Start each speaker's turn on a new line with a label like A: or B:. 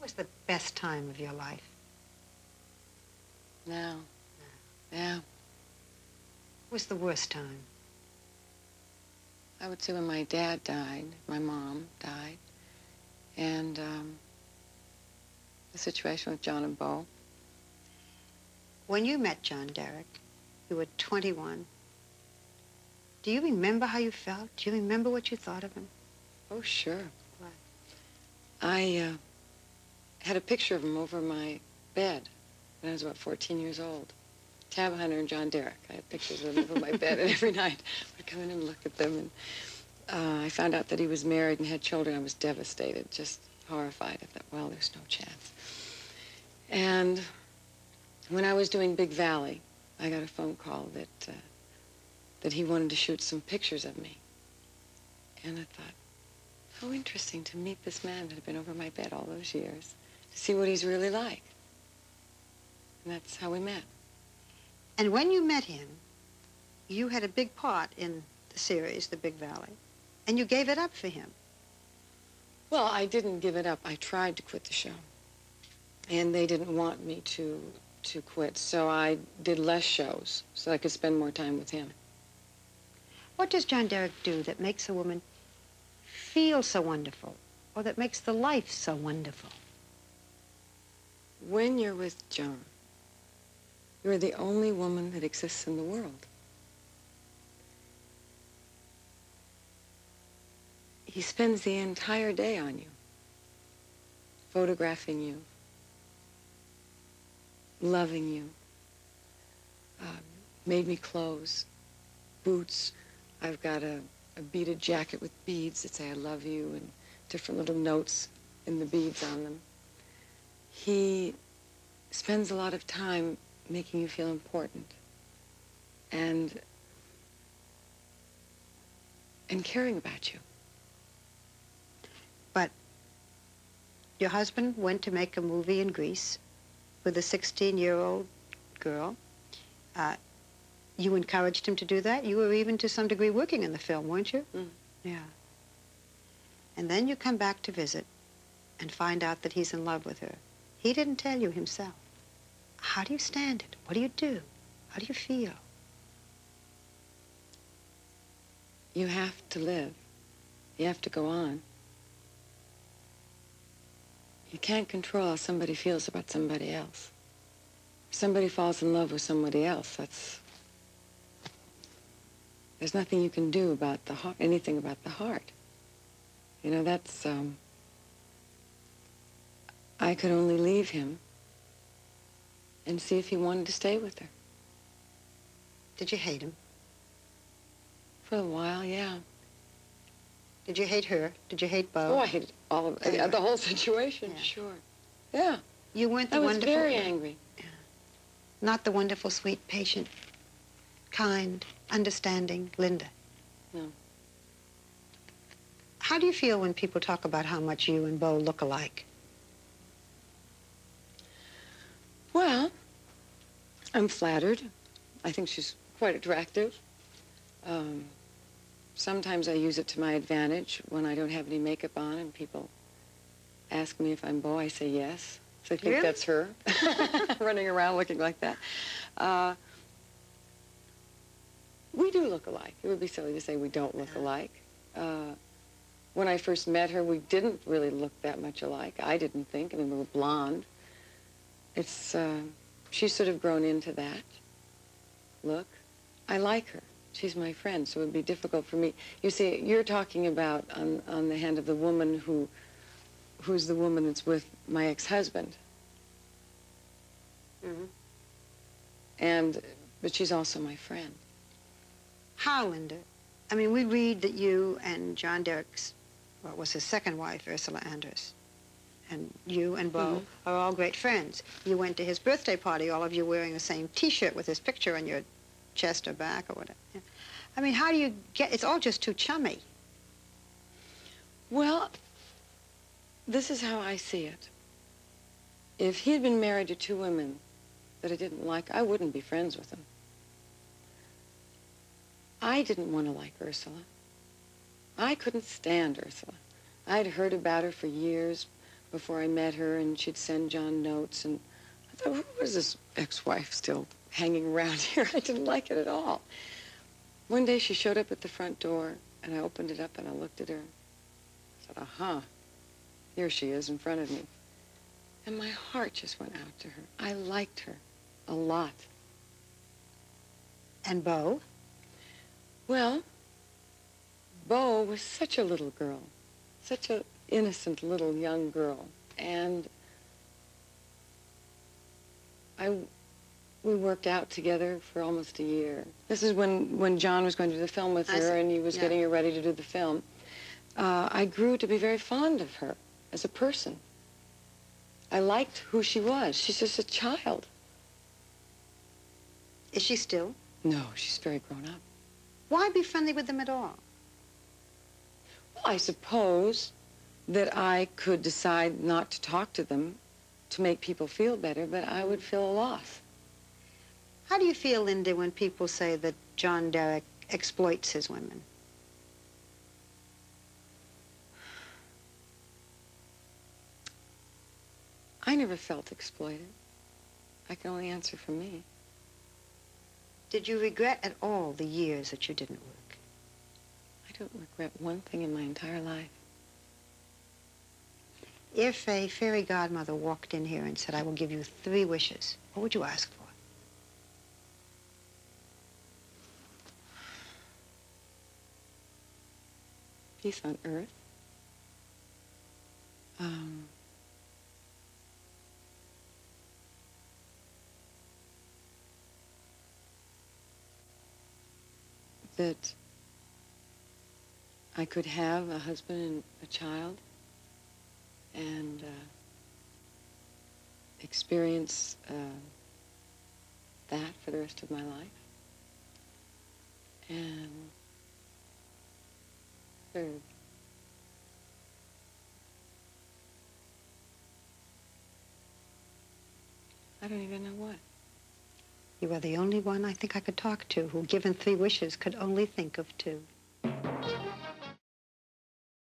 A: was the best time of your life?
B: Now. Yeah.
A: What was the worst time?
B: I would say when my dad died, my mom died, and the situation with John and Bo.
A: When you met John Derek, you were 21. Do you remember how you felt? Do you remember what you thought of him?
B: Oh, sure.
A: What?
B: I had a picture of him over my bed when I was about 14 years old. Tab Hunter and John Derek. I had pictures of them over my bed, and every night I'd come in and look at them. And I found out that he was married and had children. I was devastated, just horrified. I thought, well, there's no chance. And when I was doing Big Valley, I got a phone call that he wanted to shoot some pictures of me. And I thought, how interesting to meet this man that had been over my bed all those years, to see what he's really like. And that's how we met.
A: And when you met him, you had a big part in the series, The Big Valley, and you gave it up for him.
B: Well, I didn't give it up. I tried to quit the show. And they didn't want me to quit, so I did less shows so I could spend more time with him.
A: What does John Derek do that makes a woman feel so wonderful, or that makes the life so wonderful?
B: When you're with John, you're the only woman that exists in the world. He spends the entire day on you, photographing you, loving you, made me clothes, boots. I've got a beaded jacket with beads that say I love you and different little notes in the beads on them. He spends a lot of time making you feel important and caring about you.
A: But your husband went to make a movie in Greece with a 16-year-old girl. You encouraged him to do that? You were even to some degree working in the film, weren't you?
B: Mm.
A: Yeah. And then you come back to visit and find out that he's in love with her. He didn't tell you himself. How do you stand it? What do you do? How do you feel?
B: You have to live. You have to go on. You can't control how somebody feels about somebody else. If somebody falls in love with somebody else, there's nothing you can do about the heart, anything about the heart. You know, that's, I could only leave him and see if he wanted to stay with her.
A: Did you hate him?
B: For a while, yeah.
A: Did you hate her? Did you hate Bo?
B: Oh, I hated all of it. Yeah, the whole situation,
A: yeah.
B: Sure. Yeah.
A: You weren't the
B: I was
A: wonderful...
B: very angry.
A: Yeah. Not the wonderful, sweet, patient, kind, understanding Linda.
B: No.
A: How do you feel when people talk about how much you and Bo look alike?
B: Well, I'm flattered. I think she's quite attractive. Sometimes I use it to my advantage when I don't have any makeup on and people ask me if I'm Bo. I say yes. So I think
A: really?
B: That's her running around looking like that. We do look alike. It would be silly to say we don't look alike. When I first met her, we didn't really look that much alike. I didn't think. I mean, we were blonde. She's sort of grown into that look. I like her. She's my friend, so it would be difficult for me. You see, you're talking about on the hand of the woman who's the woman that's with my ex-husband.
A: Mm-hmm.
B: But she's also my friend.
A: How, Linda? I mean, we read that you and John Derek's, what was his second wife, Ursula Andress, and you and Bo are all great friends. You went to his birthday party, all of you wearing the same T-shirt with his picture on your chest or back or whatever. I mean, how do you get, it's all just too chummy.
B: Well, this is how I see it. If he had been married to two women that I didn't like, I wouldn't be friends with him. I didn't want to like Ursula. I couldn't stand Ursula. I'd heard about her for years before I met her, and she'd send John notes, and I thought, who was this ex-wife still hanging around here? I didn't like it at all. One day she showed up at the front door, and I opened it up and I looked at her. I said, aha, here she is in front of me. And my heart just went out to her. I liked her a lot.
A: And Bo?
B: Well, Bo was such a little girl, such an innocent little young girl. And we worked out together for almost a year. This is when John was going to do the film with her, and he was getting her ready to do the film. I grew to be very fond of her as a person. I liked who she was. She's just a child.
A: Is she still?
B: No, she's very grown up.
A: Why be friendly with them at all?
B: Well, I suppose that I could decide not to talk to them to make people feel better, but I would feel a loss.
A: How do you feel, Linda, when people say that John Derek exploits his women?
B: I never felt exploited. I can only answer for me.
A: Did you regret at all the years that you didn't work?
B: I don't regret one thing in my entire life.
A: If a fairy godmother walked in here and said, I will give you 3 wishes, what would you ask for?
B: Peace on earth. That I could have a husband and a child and experience that for the rest of my life. And third, I don't even know what.
A: You are the only one I think I could talk to who, given 3 wishes, could only think of 2.